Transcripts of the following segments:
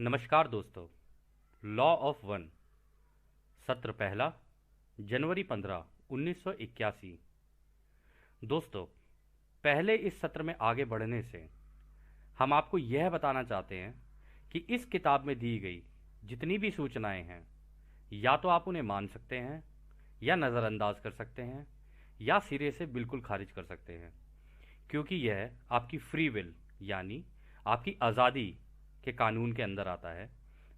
नमस्कार दोस्तों। Law of one, सत्र पहला, जनवरी 15, 1981। दोस्तों, पहले इस सत्र में आगे बढ़ने से हम आपको यह बताना चाहते हैं कि इस किताब में दी गई जितनी भी सूचनाएं हैं, या तो आप उन्हें मान सकते हैं, या नज़रअंदाज कर सकते हैं, या सिरे से बिल्कुल खारिज कर सकते हैं, क्योंकि यह आपकी फ्री विल यानी आपकी आज़ादी के कानून के अंदर आता है,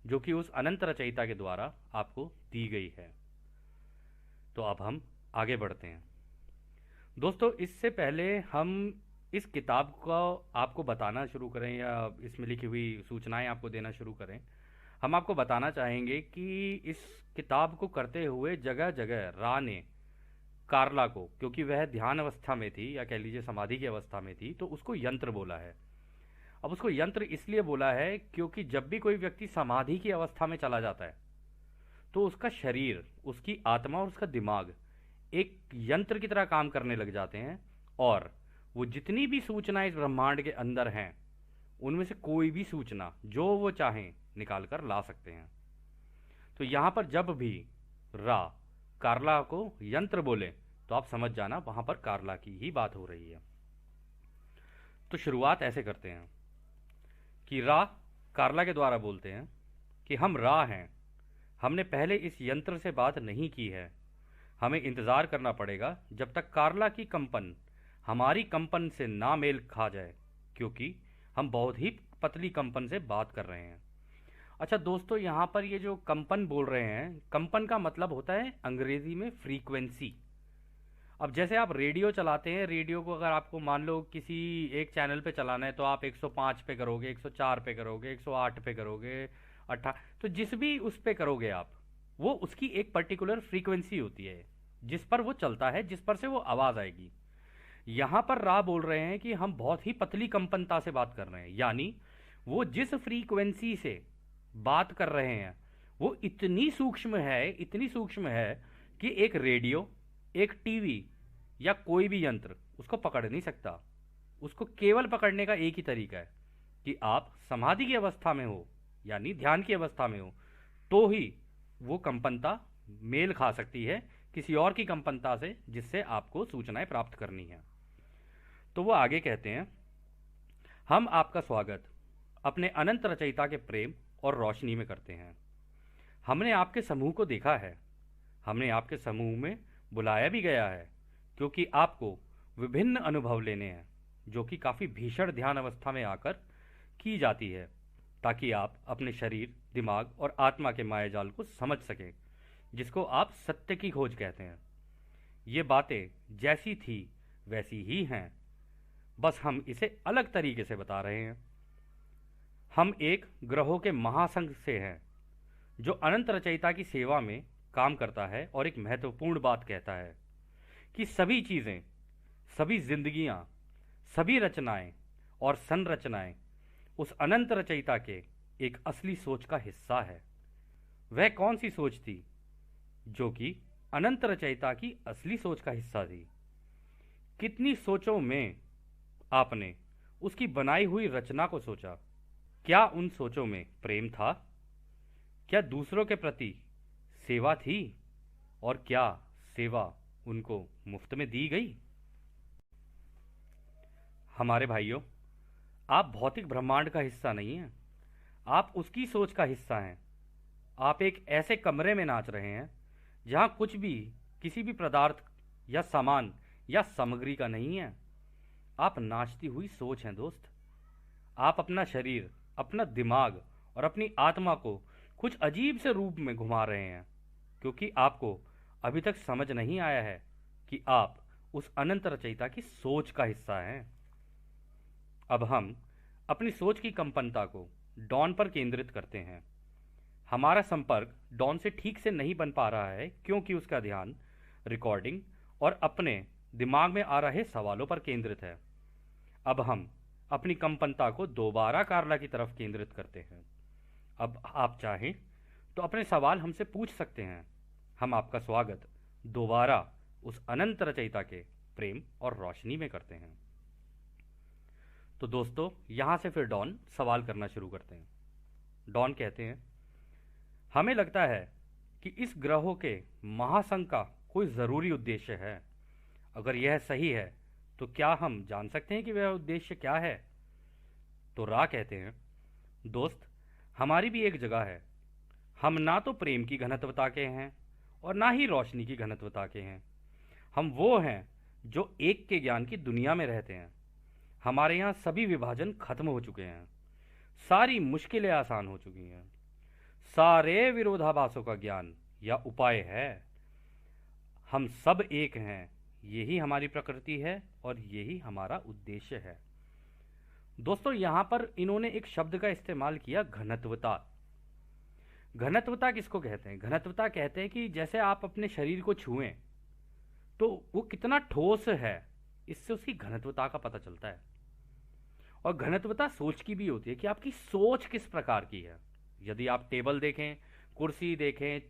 जो कि उस अनंत रचयिता के द्वारा आपको दी गई है। तो अब हम आगे बढ़ते हैं। दोस्तों, इससे पहले हम इस किताब को आपको बताना शुरू करें या इसमें लिखी हुई सूचनाएं आपको देना शुरू करें, हम आपको बताना चाहेंगे कि इस किताब को करते हुए जगह जगह रा ने कार्ला को, क्योंकि वह ध्यान अवस्था में थी या कह लीजिए समाधि की अवस्था में थी, तो उसको यंत्र बोला है। अब उसको यंत्र इसलिए बोला है क्योंकि जब भी कोई व्यक्ति समाधि की अवस्था में चला जाता है तो उसका शरीर, उसकी आत्मा और उसका दिमाग एक यंत्र की तरह काम करने लग जाते हैं, और वो जितनी भी सूचनाएं इस ब्रह्मांड के अंदर हैं उनमें से कोई भी सूचना जो वो चाहें निकाल कर ला सकते हैं। तो यहां पर जब भी रा कार्ला को यंत्र बोले तो आप समझ जाना वहां पर कार्ला की ही बात हो रही है। तो शुरुआत ऐसे करते हैं कि रा कार्ला के द्वारा बोलते हैं कि हम रा हैं, हमने पहले इस यंत्र से बात नहीं की है, हमें इंतज़ार करना पड़ेगा जब तक कार्ला की कंपन हमारी कंपन से ना मेल खा जाए, क्योंकि हम बहुत ही पतली कंपन से बात कर रहे हैं। अच्छा दोस्तों, यहाँ पर ये जो कंपन बोल रहे हैं, कंपन का मतलब होता है अंग्रेजी में फ्रीक्वेंसी। अब जैसे आप रेडियो चलाते हैं, रेडियो को अगर आपको मान लो किसी एक चैनल पे चलाना है तो आप 105 पे करोगे, 104 पे करोगे, 108 पे करोगे, 18, तो जिस भी उस पे करोगे आप, वो उसकी एक पर्टिकुलर फ्रीक्वेंसी होती है जिस पर वो चलता है, जिस पर से वो आवाज़ आएगी। यहाँ पर रा बोल रहे हैं कि हम बहुत ही पतली कंपनता से बात कर रहे हैं, यानी वो जिस फ्रीक्वेंसी से बात कर रहे हैं वो इतनी सूक्ष्म है, इतनी सूक्ष्म है कि एक रेडियो, एक टीवी या कोई भी यंत्र उसको पकड़ नहीं सकता। उसको केवल पकड़ने का एक ही तरीका है कि आप समाधि की अवस्था में हो, यानी ध्यान की अवस्था में हो, तो ही वो कंपनता मेल खा सकती है किसी और की कंपनता से जिससे आपको सूचनाएं प्राप्त करनी है। तो वो आगे कहते हैं, हम आपका स्वागत अपने अनंत रचयिता के प्रेम और रोशनी में करते हैं। हमने आपके समूह को देखा है, हमने आपके समूह में बुलाया भी गया है, क्योंकि आपको विभिन्न अनुभव लेने हैं जो कि काफ़ी भीषण ध्यान अवस्था में आकर की जाती है, ताकि आप अपने शरीर, दिमाग और आत्मा के मायाजाल को समझ सकें, जिसको आप सत्य की खोज कहते हैं। ये बातें जैसी थी वैसी ही हैं, बस हम इसे अलग तरीके से बता रहे हैं। हम एक ग्रहों के महासंघ से हैं जो अनंत रचयिता की सेवा में काम करता है, और एक महत्वपूर्ण बात कहता है कि सभी चीज़ें, सभी जिंदगियां, सभी रचनाएं और संरचनाएं उस अनंत रचयिता के एक असली सोच का हिस्सा है। वह कौन सी सोच थी जो कि अनंत रचयिता की असली सोच का हिस्सा थी? कितनी सोचों में आपने उसकी बनाई हुई रचना को सोचा? क्या उन सोचों में प्रेम था? क्या दूसरों के प्रति सेवा थी? और क्या सेवा उनको मुफ्त में दी गई? हमारे भाइयों, आप भौतिक ब्रह्मांड का हिस्सा नहीं हैं, आप उसकी सोच का हिस्सा हैं। आप एक ऐसे कमरे में नाच रहे हैं जहां कुछ भी किसी भी पदार्थ या सामान या सामग्री का नहीं है। आप नाचती हुई सोच हैं दोस्त। आप अपना शरीर, अपना दिमाग और अपनी आत्मा को कुछ अजीब से रूप में घुमा रहे हैं, क्योंकि आपको अभी तक समझ नहीं आया है कि आप उस अनंत रचयिता की सोच का हिस्सा हैं। अब हम अपनी सोच की कंपनता को डॉन पर केंद्रित करते हैं। हमारा संपर्क डॉन से ठीक से नहीं बन पा रहा है, क्योंकि उसका ध्यान रिकॉर्डिंग और अपने दिमाग में आ रहे सवालों पर केंद्रित है। अब हम अपनी कंपनता को दोबारा कार्ला की तरफ केंद्रित करते हैं। अब आप चाहें तो अपने सवाल हमसे पूछ सकते हैं। हम आपका स्वागत दोबारा उस अनंत रचयिता के प्रेम और रोशनी में करते हैं। तो दोस्तों, यहां से फिर डॉन सवाल करना शुरू करते हैं। डॉन कहते हैं, हमें लगता है कि इस ग्रहों के महासंघ का कोई ज़रूरी उद्देश्य है। अगर यह सही है तो क्या हम जान सकते हैं कि वह उद्देश्य क्या है? तो रा कहते हैं, दोस्त, हमारी भी एक जगह है। हम ना तो प्रेम की घनत्वता के हैं और ना ही रोशनी की घनत्वता के हैं। हम वो हैं जो एक के ज्ञान की दुनिया में रहते हैं। हमारे यहाँ सभी विभाजन खत्म हो चुके हैं, सारी मुश्किलें आसान हो चुकी हैं, सारे विरोधाभासों का ज्ञान या उपाय है। हम सब एक हैं, यही हमारी प्रकृति है और यही हमारा उद्देश्य है। दोस्तों, यहां पर इन्होंने एक शब्द का इस्तेमाल किया, घनत्वता। घनत्वता किसको कहते हैं? घनत्वता कहते हैं कि जैसे आप अपने शरीर को छुएं तो वो कितना ठोस है, इससे उसकी घनत्वता का पता चलता है। और घनत्वता सोच की भी होती है कि आपकी सोच किस प्रकार की है। यदि आप टेबल देखें, कुर्सी देखें,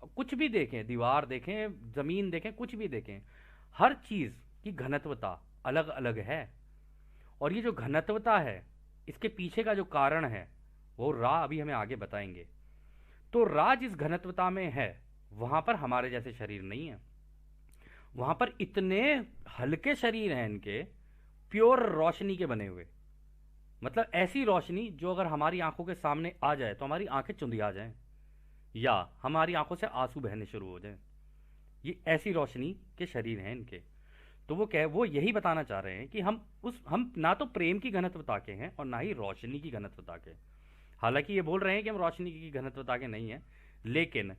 कुछ भी देखें, दीवार देखें, जमीन देखें, कुछ भी देखें, हर चीज की घनत्वता अलग अलग है। और ये जो घनत्वता है, इसके पीछे का जो कारण है वो रा अभी हमें आगे बताएंगे। तो रा जिस घनत्वता में है वहां पर हमारे जैसे शरीर नहीं है। वहां पर इतने हल्के शरीर हैं इनके, प्योर रोशनी के बने हुए। मतलब ऐसी रोशनी जो अगर हमारी आंखों के सामने आ जाए तो हमारी आंखें चुंधिया जाएं या हमारी आंखों से आंसू बहने शुरू हो जाएं। ये ऐसी रोशनी के शरीर हैं इनके। तो वो यही बताना चाह रहे हैं कि हम ना तो प्रेम की घनत्वता के हैं और ना ही रोशनी की घनत्वता के। हालांकि ये बोल रहे हैं कि हम रोशनी की घनत्वता के नहीं हैं, लेकिन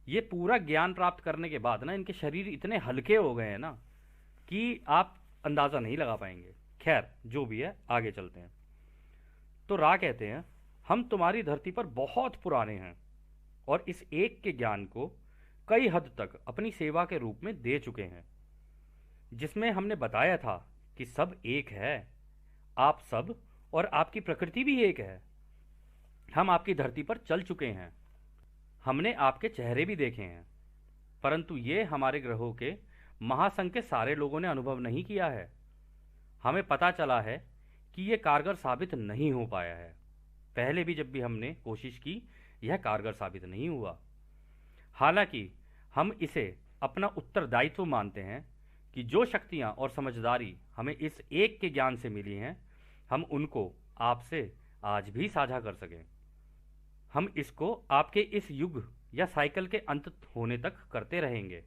ये पूरा ज्ञान प्राप्त करने के बाद ना इनके शरीर इतने हल्के हो गए हैं ना कि आप अंदाजा नहीं लगा पाएंगे। खैर, जो भी है, आगे चलते हैं। तो रा कहते हैं, हम तुम्हारी धरती पर बहुत पुराने हैं और इस एक के ज्ञान को कई हद तक अपनी सेवा के रूप में दे चुके हैं, जिसमें हमने बताया था कि सब एक है, आप सब और आपकी प्रकृति भी एक है। हम आपकी धरती पर चल चुके हैं, हमने आपके चेहरे भी देखे हैं, परंतु ये हमारे ग्रहों के महासंघ के सारे लोगों ने अनुभव नहीं किया है। हमें पता चला है कि यह कारगर साबित नहीं हो पाया है। पहले भी जब भी हमने कोशिश की, यह कारगर साबित नहीं हुआ। हालांकि हम इसे अपना उत्तरदायित्व मानते हैं कि जो शक्तियां और समझदारी हमें इस एक के ज्ञान से मिली हैं, हम उनको आपसे आज भी साझा कर सकें। हम इसको आपके इस युग या साइकिल के अंत होने तक करते रहेंगे,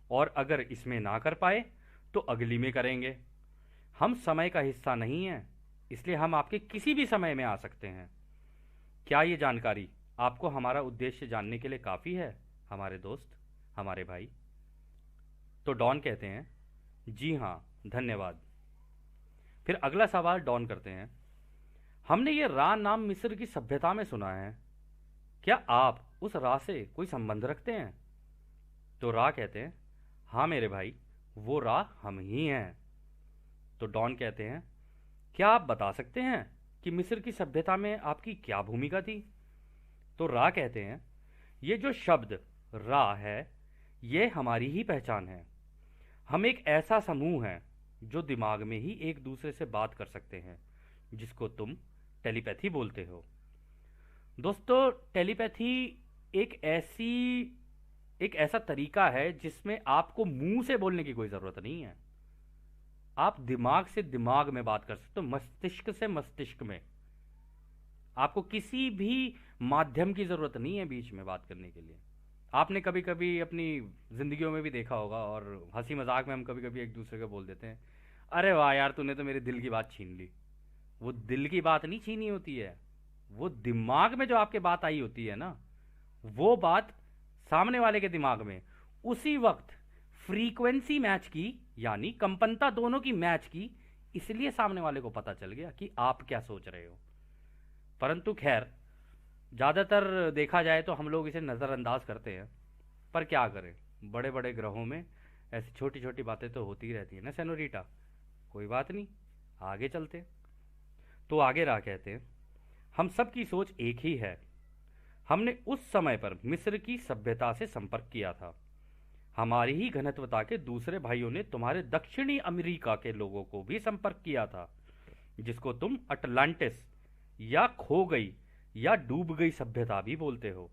और अगर इसमें ना कर पाए तो अगली में करेंगे। हम समय का हिस्सा नहीं हैं, इसलिए हम आपके किसी भी समय में आ सकते हैं। क्या ये जानकारी आपको हमारा उद्देश्य जानने के लिए काफ़ी है, हमारे दोस्त, हमारे भाई? तो डॉन कहते हैं, जी हाँ, धन्यवाद। फिर अगला सवाल डॉन करते हैं, हमने ये रा नाम मिस्र की सभ्यता में सुना है, क्या आप उस रा से कोई संबंध रखते हैं? तो रा कहते हैं, हाँ मेरे भाई, वो रा हम ही हैं। तो डॉन कहते हैं, क्या आप बता सकते हैं कि मिस्र की सभ्यता में आपकी क्या भूमिका थी? तो रा कहते हैं, ये जो शब्द रा है, ये हमारी ही पहचान है। हम एक ऐसा समूह हैं जो दिमाग में ही एक दूसरे से बात कर सकते हैं, जिसको तुम टेलीपैथी बोलते हो। दोस्तों, टेलीपैथी एक ऐसा तरीका है जिसमें आपको मुंह से बोलने की कोई ज़रूरत नहीं है। आप दिमाग से दिमाग में बात कर सकते हो, मस्तिष्क से मस्तिष्क में। आपको किसी भी माध्यम की ज़रूरत नहीं है बीच में बात करने के लिए। आपने कभी कभी अपनी ज़िंदगियों में भी देखा होगा, और हंसी मजाक में हम कभी कभी एक दूसरे को बोल देते हैं, अरे वाह यार, तूने तो मेरे दिल की बात छीन ली। वो दिल की बात नहीं छीनी होती है, वो दिमाग में जो आपके बात आई होती है ना, वो बात सामने वाले के दिमाग में उसी वक्त फ्रीक्वेंसी मैच की, यानी कंपनता दोनों की मैच की, इसलिए सामने वाले को पता चल गया कि आप क्या सोच रहे हो। परंतु खैर, ज़्यादातर देखा जाए तो हम लोग इसे नज़रअंदाज करते हैं, पर क्या करें, बड़े बड़े ग्रहों में ऐसी छोटी छोटी बातें तो होती ही रहती है ना सेनोरीटा। कोई बात नहीं, आगे चलते। तो आगे रहा कहते हैं, हम सब की सोच एक ही है। हमने उस समय पर मिस्र की सभ्यता से संपर्क किया था। हमारी ही घनत्वता के दूसरे भाइयों ने तुम्हारे दक्षिणी अमेरिका के लोगों को भी संपर्क किया था, जिसको तुम अटलांटिस या खो गई या डूब गई सभ्यता भी बोलते हो।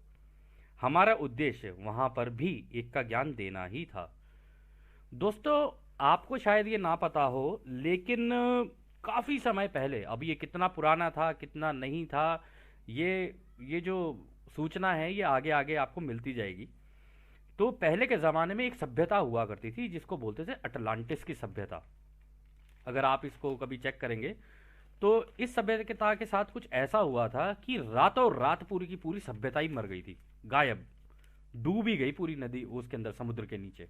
हमारा उद्देश्य वहां पर भी एक का ज्ञान देना ही था। दोस्तों, आपको शायद ये ना पता हो, लेकिन काफी समय पहले, अब ये कितना पुराना था कितना नहीं था, ये ये जो सूचना है ये आगे आगे आपको मिलती जाएगी। तो पहले के ज़माने में एक सभ्यता हुआ करती थी जिसको बोलते थे अटलांटिस की सभ्यता। अगर आप इसको कभी चेक करेंगे तो इस सभ्यता के साथ कुछ ऐसा हुआ था कि रातों रात पूरी की पूरी सभ्यता ही मर गई थी, गायब, डूब ही गई पूरी नदी उसके अंदर, समुद्र के नीचे।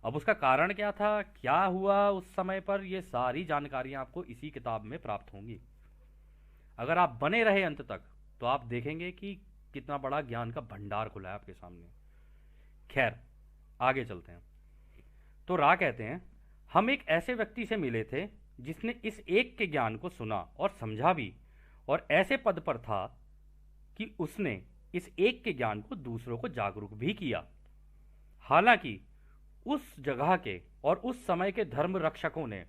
अब उसका कारण क्या था, क्या हुआ उस समय पर, ये सारी जानकारियां आपको इसी किताब में प्राप्त होंगी। अगर आप बने रहे अंत तक तो आप देखेंगे कि कितना बड़ा ज्ञान का भंडार खुला है आपके सामने। खैर, आगे चलते हैं। तो रा कहते हैं, हम एक ऐसे व्यक्ति से मिले थे जिसने इस एक के ज्ञान को सुना और समझा भी, और ऐसे पद पर था कि उसने इस एक के ज्ञान को दूसरों को जागरूक भी किया। हालांकि उस जगह के और उस समय के धर्म रक्षकों ने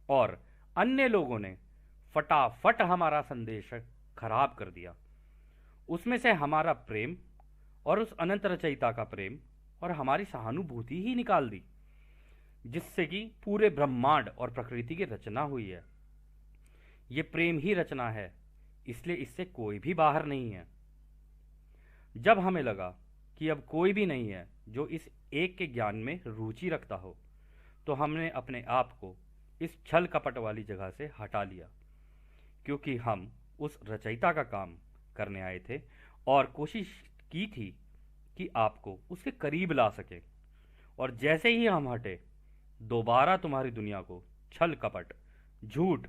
और अन्य लोगों ने फटाफट हमारा संदेश खराब कर दिया। उसमें से हमारा प्रेम और उस अनंत रचयिता का प्रेम और हमारी सहानुभूति ही निकाल दी, जिससे कि पूरे ब्रह्मांड और प्रकृति की रचना हुई है। ये प्रेम ही रचना है, इसलिए इससे कोई भी बाहर नहीं है। जब हमें लगा कि अब कोई भी नहीं है जो इस एक के ज्ञान में रुचि रखता हो, तो हमने अपने आप को इस छल कपट वाली जगह से हटा लिया, क्योंकि हम उस रचयिता का काम करने आए थे और कोशिश की थी कि आपको उसके करीब ला सके। और जैसे ही हम हटे, दोबारा तुम्हारी दुनिया को छल कपट, झूठ,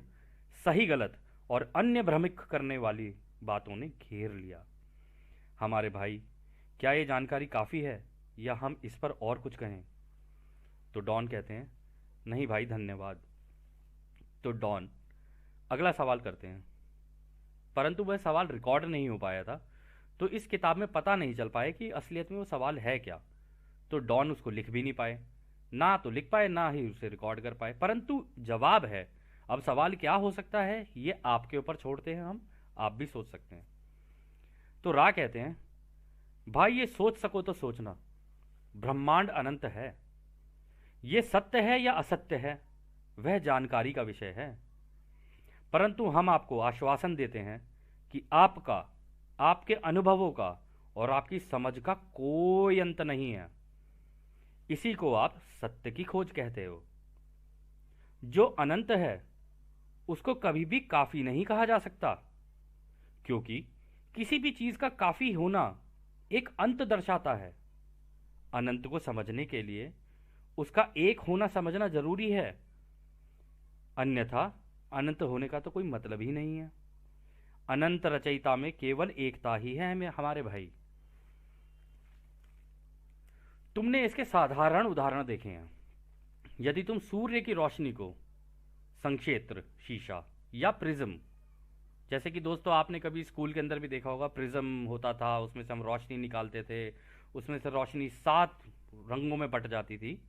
सही गलत और अन्य भ्रमित करने वाली बातों ने घेर लिया। हमारे भाई, क्या ये जानकारी काफ़ी है या हम इस पर और कुछ कहें? तो डॉन कहते हैं, नहीं भाई, धन्यवाद। तो डॉन अगला सवाल करते हैं, परंतु वह सवाल रिकॉर्ड नहीं हो पाया था, तो इस किताब में पता नहीं चल पाया कि असलियत में वो सवाल है क्या। तो डॉन उसको लिख भी नहीं पाए, ना तो लिख पाए ना ही उसे रिकॉर्ड कर पाए, परंतु जवाब है। अब सवाल क्या हो सकता है ये आपके ऊपर छोड़ते हैं हम, आप भी सोच सकते हैं। तो रा कहते हैं, भाई ये सोच सको तो सोचना, ब्रह्मांड अनंत है। ये सत्य है या असत्य है वह जानकारी का विषय है, परंतु हम आपको आश्वासन देते हैं कि आपका, आपके अनुभवों का और आपकी समझ का कोई अंत नहीं है। इसी को आप सत्य की खोज कहते हो। जो अनंत है उसको कभी भी काफी नहीं कहा जा सकता, क्योंकि किसी भी चीज का काफी होना एक अंत दर्शाता है। अनंत को समझने के लिए उसका एक होना समझना जरूरी है, अन्यथा अनंत होने का तो कोई मतलब ही नहीं है। अनंत रचयिता में केवल एकता ही है हमारे भाई। तुमने इसके साधारण उदाहरण देखे हैं। यदि तुम सूर्य की रोशनी को संक्षेत्र, शीशा या प्रिज्म, जैसे कि दोस्तों आपने कभी स्कूल के अंदर भी देखा होगा, प्रिज्म होता था, उसमें से हम रोशनी निकालते थे, उसमें से रोशनी 7 रंगों में बट जाती थी।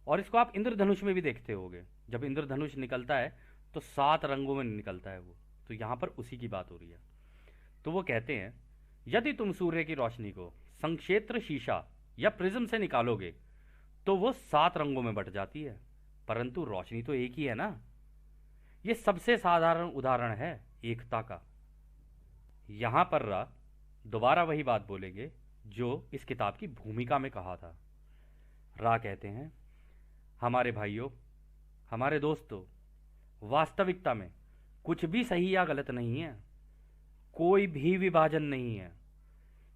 और इसको आप इंद्रधनुष में भी देखते होगे, जब इंद्रधनुष निकलता है तो 7 रंगों में निकलता है वो। तो यहाँ पर उसी की बात हो रही है। तो वो कहते हैं, यदि तुम सूर्य की रोशनी को संक्षेत्र, शीशा या प्रिज्म से निकालोगे तो वो 7 रंगों में बट जाती है, परंतु रोशनी तो एक ही है ना। ये सबसे साधारण उदाहरण है एकता का। यहां पर रा दोबारा वही बात बोलेंगे जो इस किताब की भूमिका में कहा था। रा कहते हैं, हमारे भाइयों, हमारे दोस्तों, वास्तविकता में कुछ भी सही या गलत नहीं है, कोई भी विभाजन नहीं है।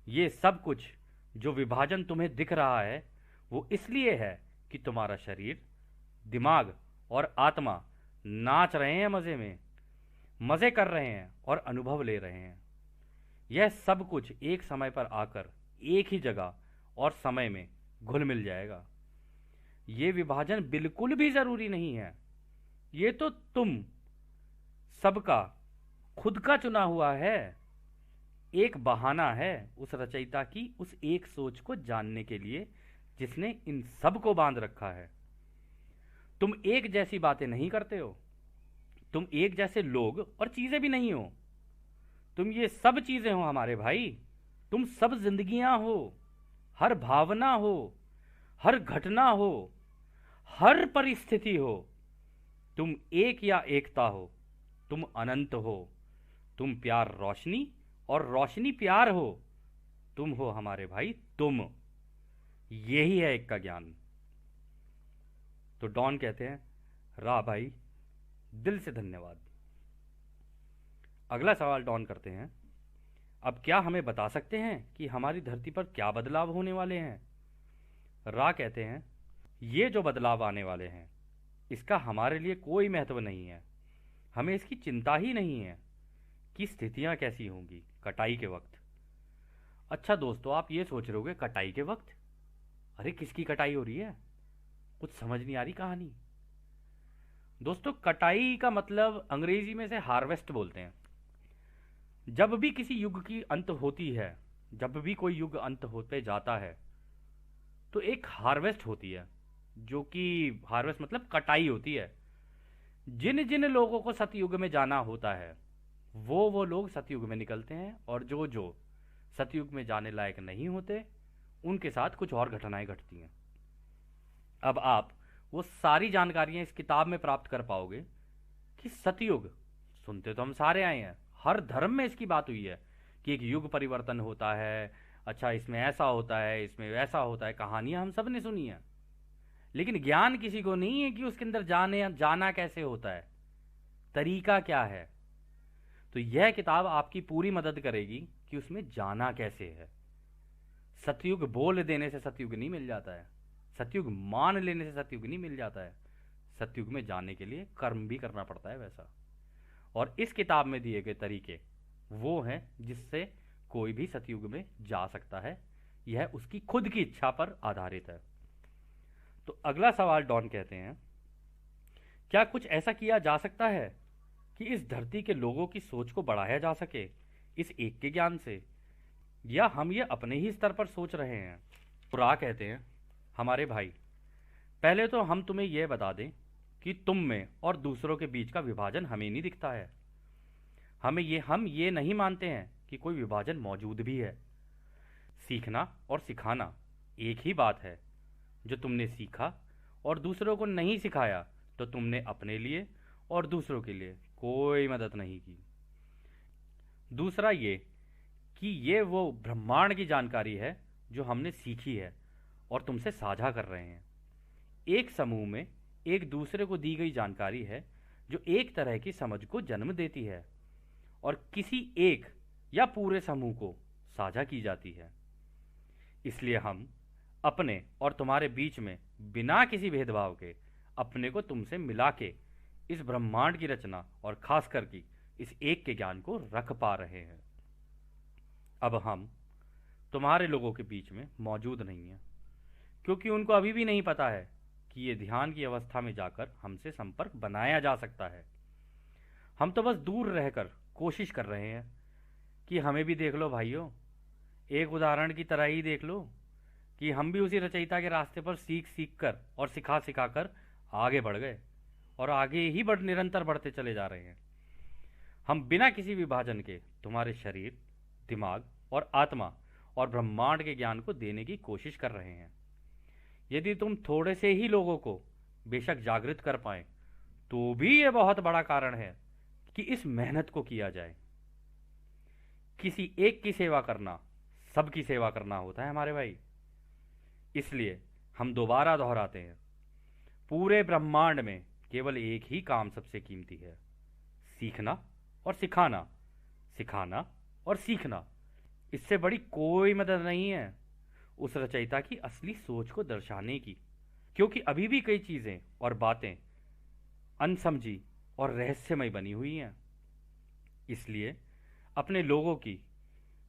ये सब कुछ जो विभाजन तुम्हें दिख रहा है वो इसलिए है कि तुम्हारा शरीर, दिमाग और आत्मा नाच रहे हैं, मजे कर रहे हैं और अनुभव ले रहे हैं। यह सब कुछ एक समय पर आकर एक ही जगह और समय में घुल मिल जाएगा। ये विभाजन बिल्कुल भी जरूरी नहीं है। ये तो तुम सबका खुद का चुना हुआ है, एक बहाना है उस रचयिता की उस एक सोच को जानने के लिए जिसने इन सब को बांध रखा है। तुम एक जैसी बातें नहीं करते हो, तुम एक जैसे लोग और चीजें भी नहीं हो। तुम ये सब चीजें हो हमारे भाई। तुम सब जिंदगियां हो, हर भावना हो, हर घटना हो, हर परिस्थिति हो। तुम एक या एकता हो, तुम अनंत हो, तुम प्यार रोशनी और रोशनी प्यार हो। तुम हो हमारे भाई, तुम। यही है एक का ज्ञान। तो डॉन कहते हैं, रा भाई, दिल से धन्यवाद। अगला सवाल डॉन करते हैं, अब क्या हमें बता सकते हैं कि हमारी धरती पर क्या बदलाव होने वाले हैं? रा कहते हैं, ये जो बदलाव आने वाले हैं इसका हमारे लिए कोई महत्व नहीं है। हमें इसकी चिंता ही नहीं है कि स्थितियां कैसी होंगी कटाई के वक्त। अच्छा दोस्तों, आप ये सोच रहे होगे, कटाई के वक्त? अरे किसकी कटाई हो रही है? कुछ समझ नहीं आ रही कहानी। दोस्तों, कटाई का मतलब अंग्रेजी में से हार्वेस्ट बोलते हैं। जब भी किसी युग की अंत होती है, जब भी कोई युग अंत होते जाता है, तो एक हार्वेस्ट होती है, जो कि हार्वेस्ट मतलब कटाई होती है। जिन जिन लोगों को सतयुग में जाना होता है वो लोग सतयुग में निकलते हैं, और जो जो सतयुग में जाने लायक नहीं होते उनके साथ कुछ और घटनाएं घटती हैं। अब आप वो सारी जानकारियां इस किताब में प्राप्त कर पाओगे कि सतयुग, सुनते तो हम सारे आए हैं, हर धर्म में इसकी बात हुई है कि एक युग परिवर्तन होता है। अच्छा, इसमें ऐसा होता है, इसमें वैसा होता है, कहानियां हम सब ने सुनी है, लेकिन ज्ञान किसी को नहीं है कि उसके अंदर जाना कैसे होता है, तरीका क्या है। तो यह किताब आपकी पूरी मदद करेगी कि उसमें जाना कैसे है। सतयुग बोल देने से सतयुग नहीं मिल जाता है, सतयुग मान लेने से सतयुग नहीं मिल जाता है। सतयुग में जाने के लिए कर्म भी करना पड़ता है वैसा। और इस किताब में दिए गए तरीके वो हैं जिससे कोई भी सतयुग में जा सकता है। यह उसकी खुद की इच्छा पर आधारित है। तो अगला सवाल डॉन कहते हैं, क्या कुछ ऐसा किया जा सकता है कि इस धरती के लोगों की सोच को बढ़ाया जा सके इस एक के ज्ञान से, या हम ये अपने ही स्तर पर सोच रहे हैं? पुरा कहते हैं, हमारे भाई, पहले तो हम तुम्हें यह बता दें कि तुम में और दूसरों के बीच का विभाजन हमें नहीं दिखता है। हम ये नहीं मानते हैं कि कोई विभाजन मौजूद भी है। सीखना और सिखाना एक ही बात है। जो तुमने सीखा और दूसरों को नहीं सिखाया तो तुमने अपने लिए और दूसरों के लिए कोई मदद नहीं की। दूसरा ये कि ये वो ब्रह्मांड की जानकारी है जो हमने सीखी है और तुमसे साझा कर रहे हैं। एक समूह में एक दूसरे को दी गई जानकारी है जो एक तरह की समझ को जन्म देती है और किसी एक या पूरे समूह को साझा की जाती है। इसलिए हम अपने और तुम्हारे बीच में बिना किसी भेदभाव के अपने को तुमसे मिला के इस ब्रह्मांड की रचना और खासकर की इस एक के ज्ञान को रख पा रहे हैं। अब हम तुम्हारे लोगों के बीच में मौजूद नहीं हैं, क्योंकि उनको अभी भी नहीं पता है कि ये ध्यान की अवस्था में जाकर हमसे संपर्क बनाया जा सकता है। हम तो बस दूर रहकर कोशिश कर रहे हैं कि हमें भी देख लो भाइयों, एक उदाहरण की तरह ही देख लो कि हम भी उसी रचयिता के रास्ते पर सीख सीख कर और सिखा सिखा कर आगे बढ़ गए और आगे ही निरंतर बढ़ते चले जा रहे हैं। हम बिना किसी विभाजन के तुम्हारे शरीर, दिमाग और आत्मा और ब्रह्मांड के ज्ञान को देने की कोशिश कर रहे हैं। यदि तुम थोड़े से ही लोगों को बेशक जागृत कर पाए तो भी यह बहुत बड़ा कारण है कि इस मेहनत को किया जाए। किसी एक की सेवा करना सबकी सेवा करना होता है हमारे भाई। इसलिए हम दोबारा दोहराते हैं, पूरे ब्रह्मांड में केवल एक ही काम सबसे कीमती है, सीखना और सिखाना, सिखाना और सीखना। इससे बड़ी कोई मदद नहीं है उस रचयिता की असली सोच को दर्शाने की, क्योंकि अभी भी कई चीजें और बातें अनसमझी और रहस्यमय बनी हुई हैं। इसलिए अपने लोगों की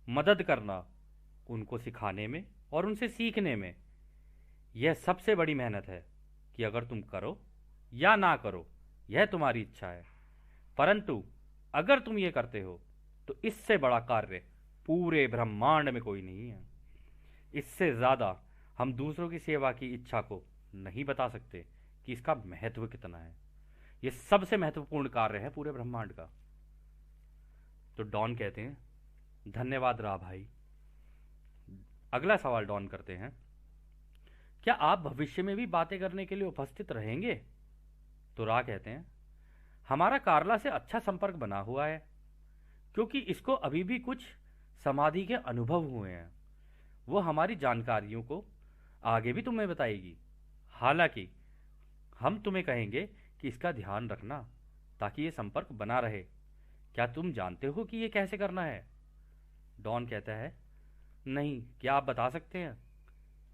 मदद करना, उनको सिखाने में और उनसे सीखने में, यह सबसे बड़ी मेहनत है कि अगर तुम करो या ना करो यह तुम्हारी इच्छा है, परंतु अगर तुम ये करते हो तो इससे बड़ा कार्य पूरे ब्रह्मांड में कोई नहीं है। इससे ज्यादा हम दूसरों की सेवा की इच्छा को नहीं बता सकते कि इसका महत्व कितना है। यह सबसे महत्वपूर्ण कार्य है पूरे ब्रह्मांड का। तो डॉन कहते हैं, धन्यवाद रा भाई। अगला सवाल डॉन करते हैं, क्या आप भविष्य में भी बातें करने के लिए उपस्थित रहेंगे? तो रा कहते हैं, हमारा कार्ला से अच्छा संपर्क बना हुआ है, क्योंकि इसको अभी भी कुछ समाधि के अनुभव हुए हैं। वो हमारी जानकारियों को आगे भी तुम्हें बताएगी। हालांकि हम तुम्हें कहेंगे कि इसका ध्यान रखना ताकि ये संपर्क बना रहे। क्या तुम जानते हो कि ये कैसे करना है? डॉन कहता है, नहीं, क्या आप बता सकते हैं?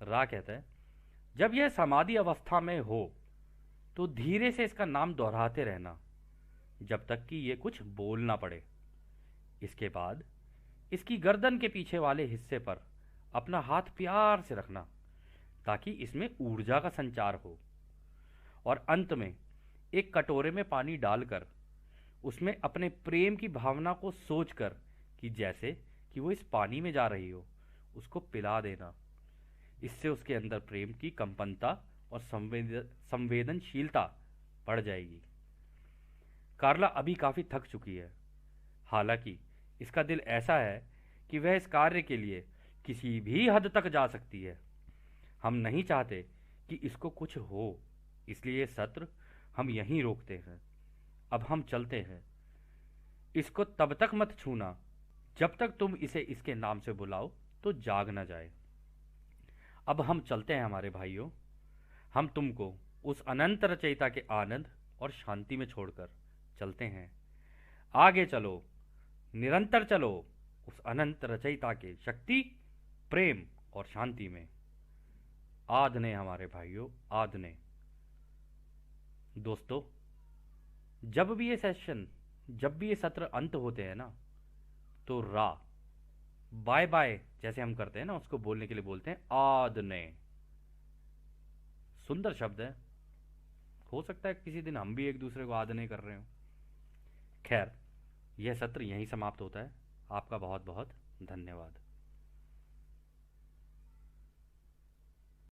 रा कहता है, जब यह समाधि अवस्था में हो तो धीरे से इसका नाम दोहराते रहना जब तक कि ये कुछ बोल ना पड़े। इसके बाद इसकी गर्दन के पीछे वाले हिस्से पर अपना हाथ प्यार से रखना ताकि इसमें ऊर्जा का संचार हो, और अंत में एक कटोरे में पानी डालकर उसमें अपने प्रेम की भावना को सोचकर कि जैसे कि वो इस पानी में जा रही हो, उसको पिला देना। इससे उसके अंदर प्रेम की कंपनता और संवेदनशीलता बढ़ जाएगी। कार्ला अभी काफी थक चुकी है, हालांकि इसका दिल ऐसा है कि वह इस कार्य के लिए किसी भी हद तक जा सकती है। हम नहीं चाहते कि इसको कुछ हो, इसलिए ये सत्र हम यहीं रोकते हैं। अब हम चलते हैं। इसको तब तक मत छूना जब तक तुम इसे इसके नाम से बुलाओ तो जाग ना जाए। अब हम चलते हैं हमारे भाइयों। हम तुमको उस अनंत रचयिता के आनंद और शांति में छोड़कर चलते हैं। आगे चलो, निरंतर चलो उस अनंत रचयिता के शक्ति, प्रेम और शांति में। आद ने हमारे भाइयों, आद ने। दोस्तों, जब भी ये सत्र अंत होते हैं ना, तो रा बाय बाय जैसे हम करते हैं ना, उसको बोलने के लिए बोलते हैं आद ने। सुंदर शब्द है। हो सकता है किसी दिन हम भी एक दूसरे को आद ने कर रहे हो। खैर, यह सत्र यहीं समाप्त होता है। आपका बहुत बहुत धन्यवाद।